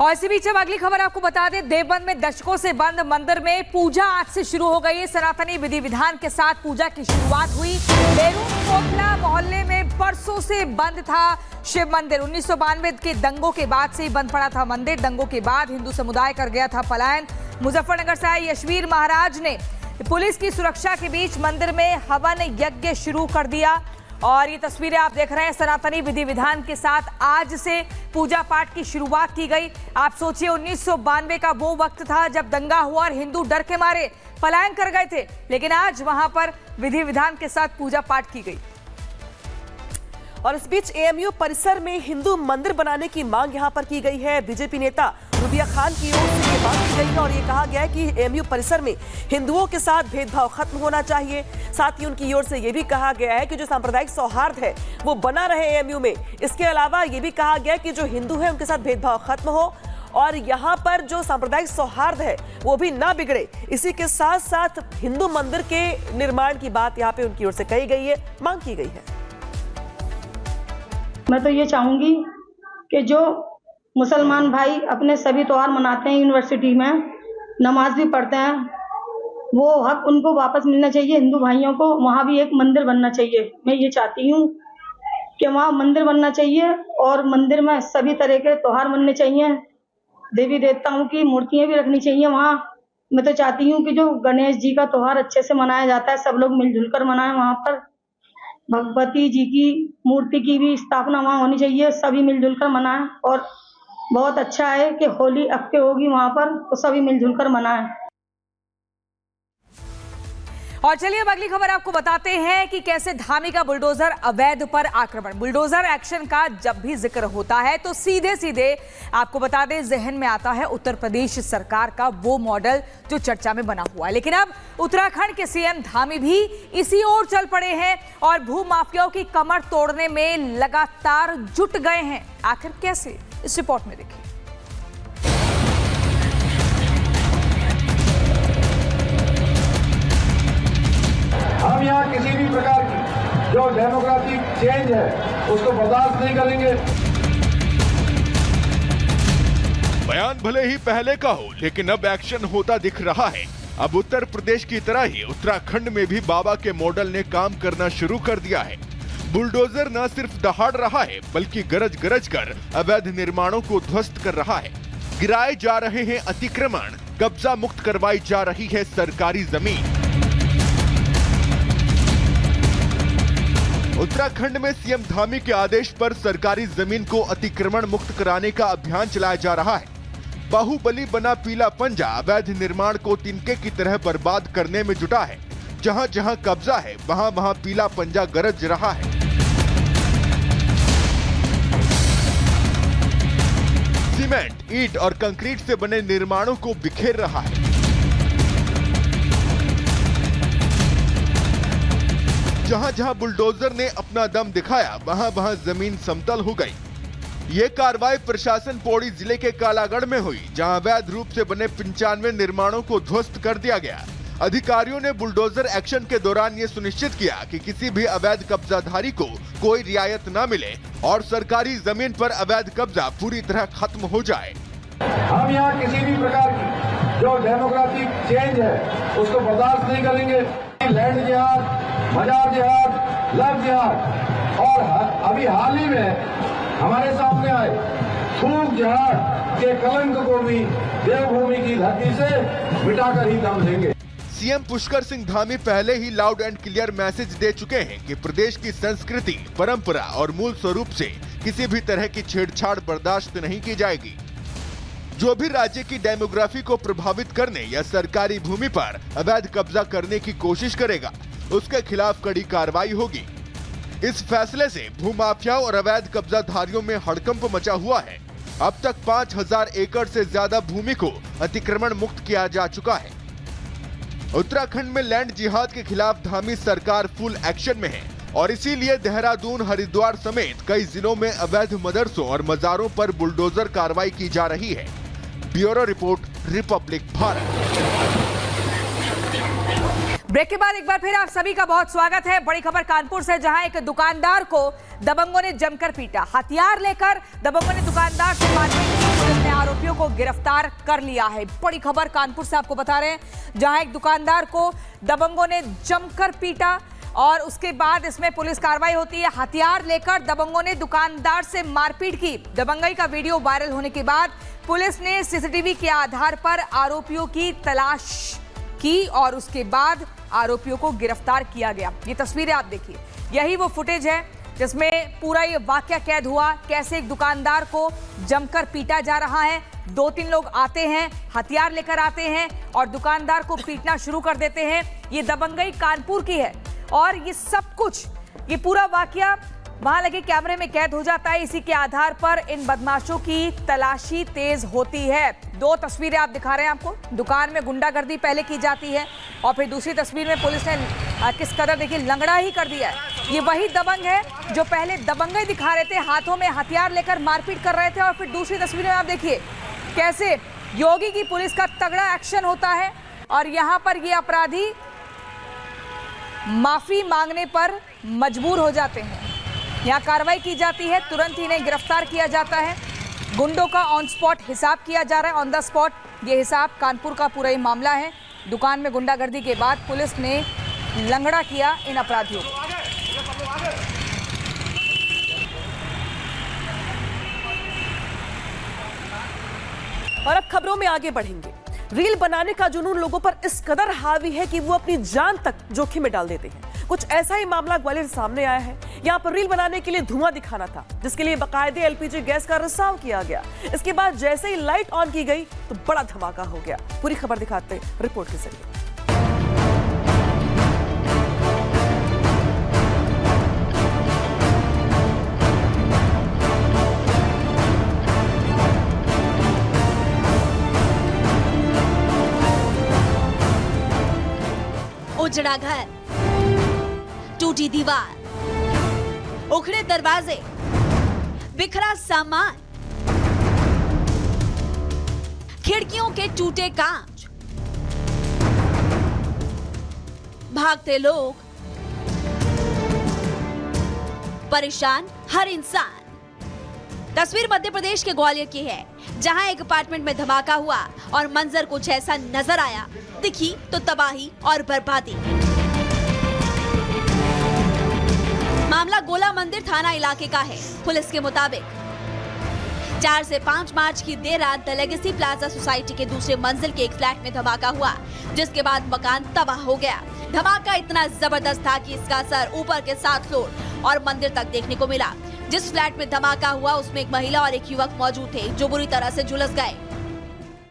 और इसी बीच हम अगली खबर आपको बता दें, देवबंद में दशकों से बंद मंदिर में पूजा आज से शुरू हो गई है। सनातनी विधि विधान के साथ पूजा की शुरुआत हुई। बेरून कोटला मोहल्ले में परसों से बंद था शिव मंदिर। 1992 के दंगों के बाद से ही बंद पड़ा था मंदिर। दंगों के बाद हिंदू समुदाय कर गया था पलायन। मुजफ्फरनगर से आए यशवीर महाराज ने पुलिस की सुरक्षा के बीच मंदिर में हवन यज्ञ शुरू कर दिया। और ये तस्वीरें आप देख रहे हैं, सनातनी विधि विधान के साथ आज से पूजा पाठ की शुरुआत की गई। आप सोचिए 1992 का वो वक्त था जब दंगा हुआ और हिंदू डर के मारे पलायन कर गए थे, लेकिन आज वहां पर विधि विधान के साथ पूजा पाठ की गई। और इस बीच एएमयू परिसर में हिंदू मंदिर बनाने की मांग यहां पर की गई है। बीजेपी नेता रुबिया खान की ओर से ये मांग की गई है और ये कहा गया है कि एएमयू परिसर में हिंदुओं के साथ भेदभाव खत्म होना चाहिए। साथ ही उनकी ओर से ये भी कहा गया है कि जो सांप्रदायिक सौहार्द है वो बना रहे एएमयू में। इसके अलावा ये भी कहा गया है कि जो हिंदू है उनके साथ भेदभाव खत्म हो और यहाँ पर जो सांप्रदायिक सौहार्द है वो भी ना बिगड़े। इसी के साथ साथ हिंदू मंदिर के निर्माण की बात यहाँ पे उनकी ओर से कही गई है, मांग की गई है। मैं तो ये चाहूंगी कि जो मुसलमान भाई अपने सभी त्योहार मनाते हैं, यूनिवर्सिटी में नमाज भी पढ़ते हैं, वो हक उनको वापस मिलना चाहिए। हिंदू भाइयों को वहाँ भी एक मंदिर बनना चाहिए। मैं ये चाहती हूँ कि वहाँ मंदिर बनना चाहिए और मंदिर में सभी तरह के त्योहार मनने चाहिए। देवी देवताओं की मूर्तियाँ भी रखनी चाहिए वहाँ। मैं तो चाहती हूँ कि जो गणेश जी का त्योहार अच्छे से मनाया जाता है, सब लोग मिलजुल कर मनाएं। वहाँ पर भगवती जी की मूर्ति की भी स्थापना वहाँ होनी चाहिए, सभी मिलजुल कर मनाएं। और बहुत अच्छा है कि होली अब के होगी वहाँ पर, तो सभी मिलजुल कर मनाएं। और चलिए अब अगली खबर आपको बताते हैं कि कैसे धामी का बुलडोजर अवैध पर आक्रमण। बुलडोजर एक्शन का जब भी जिक्र होता है तो सीधे सीधे आपको बता दें जहन में आता है उत्तर प्रदेश सरकार का वो मॉडल जो चर्चा में बना हुआ है। लेकिन अब उत्तराखंड के सीएम धामी भी इसी ओर चल पड़े हैं और भू माफियाओं की कमर तोड़ने में लगातार जुट गए हैं। आखिर कैसे, इस रिपोर्ट में देखिए। हम यहाँ किसी भी प्रकार की जो डेमोक्रेटिक चेंज है उसको बर्दाश्त नहीं करेंगे। बयान भले ही पहले का हो, लेकिन अब एक्शन होता दिख रहा है। अब उत्तर प्रदेश की तरह ही उत्तराखंड में भी बाबा के मॉडल ने काम करना शुरू कर दिया है। बुलडोजर न सिर्फ दहाड़ रहा है बल्कि गरज गरज कर अवैध निर्माणों को ध्वस्त कर रहा है। गिराए जा रहे हैं अतिक्रमण, कब्जा मुक्त करवाई जा रही है सरकारी जमीन। उत्तराखंड में सीएम धामी के आदेश पर सरकारी जमीन को अतिक्रमण मुक्त कराने का अभियान चलाया जा रहा है। बाहुबली बना पीला पंजा अवैध निर्माण को तिनके की तरह बर्बाद करने में जुटा है। जहां जहां कब्जा है वहां वहां पीला पंजा गरज रहा है। सीमेंट, ईंट और कंक्रीट से बने निर्माणों को बिखेर रहा है। जहां जहां बुलडोजर ने अपना दम दिखाया वहां वहां जमीन समतल हो गई। ये कार्रवाई प्रशासन पौड़ी जिले के कालागढ़ में हुई, जहां अवैध रूप से बने 95 निर्माणों को ध्वस्त कर दिया गया। अधिकारियों ने बुलडोजर एक्शन के दौरान ये सुनिश्चित किया कि किसी भी अवैध कब्जाधारी को कोई रियायत न मिले और सरकारी जमीन पर अवैध कब्जा पूरी तरह खत्म हो जाए। हम यहाँ किसी भी प्रकार की जो डेमोक्रेटिक चेंज है उसको बर्दाश्त नहीं करेंगे। लैंड जिहाद, मजार जिहाद, लव जिहाद और अभी हाल ही में हमारे सामने आए थूक जिहाद के कलंक को भी देवभूमि की धरती से मिटाकर ही दम देंगे। सीएम पुष्कर सिंह धामी पहले ही लाउड एंड क्लियर मैसेज दे चुके हैं कि प्रदेश की संस्कृति, परंपरा और मूल स्वरूप से किसी भी तरह की छेड़छाड़ बर्दाश्त नहीं की जाएगी। जो भी राज्य की डेमोग्राफी को प्रभावित करने या सरकारी भूमि पर अवैध कब्जा करने की कोशिश करेगा, उसके खिलाफ कड़ी कार्रवाई होगी। इस फैसले से भूमाफियाओं और अवैध कब्जाधारियों में हड़कंप मचा हुआ है। अब तक 5000 एकड़ से ज्यादा भूमि को अतिक्रमण मुक्त किया जा चुका है। उत्तराखंड में लैंड जिहाद के खिलाफ धामी सरकार फुल एक्शन में है और इसीलिए देहरादून, हरिद्वार समेत कई जिलों में अवैध मदरसों और मजारों पर बुलडोजर कार्रवाई की जा रही है। Bureau report, Republic Bharat. Break के बाद एक बार फिर आप सभी का बहुत स्वागत है। बड़ी खबर कानपुर से, जहां एक दुकानदार को दबंगों ने जमकर पीटा। हथियार लेकर दबंगों ने दुकानदार से मारपीट की। पुलिस ने आरोपियों को को गिरफ्तार कर लिया है। बड़ी खबर कानपुर से आपको बता रहे हैं, जहां एक दुकानदार को दबंगों ने जमकर पीटा और उसके बाद इसमें पुलिस कार्रवाई होती है। हथियार लेकर दबंगों ने दुकानदार से मारपीट की। दबंगई का वीडियो वायरल होने के बाद पुलिस ने सीसीटीवी के आधार पर आरोपियों की तलाश की और उसके बाद आरोपियों को गिरफ्तार किया गया। ये तस्वीरें आप देखिए, यही वो फुटेज है जिसमें पूरा ये वाकया कैद हुआ, कैसे एक दुकानदार को जमकर पीटा जा रहा है। 2-3 लोग आते हैं, हथियार लेकर आते हैं और दुकानदार को पीटना शुरू कर देते हैं। ये दबंगई कानपुर की है और ये सब कुछ, ये पूरा वाकया वहां लगे कैमरे में कैद हो जाता है। इसी के आधार पर इन बदमाशों की तलाशी तेज होती है। 2 तस्वीरें आप दिखा रहे हैं आपको, दुकान में गुंडागर्दी पहले की जाती है और फिर दूसरी तस्वीर में पुलिस ने किस कदर देखिए लंगड़ा ही कर दिया है। ये वही दबंग है जो पहले दबंगई दिखा रहे थे, हाथों में हथियार लेकर मारपीट कर रहे थे और फिर दूसरी तस्वीर में आप देखिए कैसे योगी की पुलिस का तगड़ा एक्शन होता है और यहाँ पर ये अपराधी माफी मांगने पर मजबूर हो जाते हैं। यहाँ कार्रवाई की जाती है, तुरंत ही इन्हें गिरफ्तार किया जाता है। गुंडों का ऑन स्पॉट हिसाब किया जा रहा है, ऑन द स्पॉट ये हिसाब। कानपुर का पूरा ही मामला है। दुकान में गुंडागर्दी के बाद पुलिस ने लंगड़ा किया इन अपराधियों को। और अब खबरों में आगे बढ़ेंगे। रील बनाने का जुनून लोगों पर इस कदर हावी है कि वो अपनी जान तक जोखिम में डाल देते हैं। कुछ ऐसा ही मामला ग्वालियर सामने आया है। यहाँ पर रील बनाने के लिए धुआं दिखाना था, जिसके लिए बाकायदे एलपीजी गैस का रिसाव किया गया। इसके बाद जैसे ही लाइट ऑन की गई तो बड़ा धमाका हो गया। पूरी खबर दिखाते हैं रिपोर्ट के जरिए। उजड़ा घर, टूटी दीवार, उखड़े दरवाजे, बिखरा सामान, खिड़कियों के टूटे कांच, भागते लोग, परेशान हर इंसान। तस्वीर मध्य प्रदेश के ग्वालियर की है, जहां एक अपार्टमेंट में धमाका हुआ और मंजर कुछ ऐसा नजर आया, दिखी तो तबाही और बर्बादी। मामला गोला मंदिर थाना इलाके का है। पुलिस के मुताबिक 4 से 5 मार्च की देर रात द लेगेसी प्लाजा सोसाइटी के दूसरे मंजिल के एक फ्लैट में धमाका हुआ, जिसके बाद मकान तबाह हो गया। धमाका इतना जबरदस्त था कि इसका असर ऊपर के 7 फ्लोर और मंदिर तक देखने को मिला। जिस फ्लैट में धमाका हुआ उसमें एक महिला और एक युवक मौजूद थे, जो बुरी तरह से झुलस गए।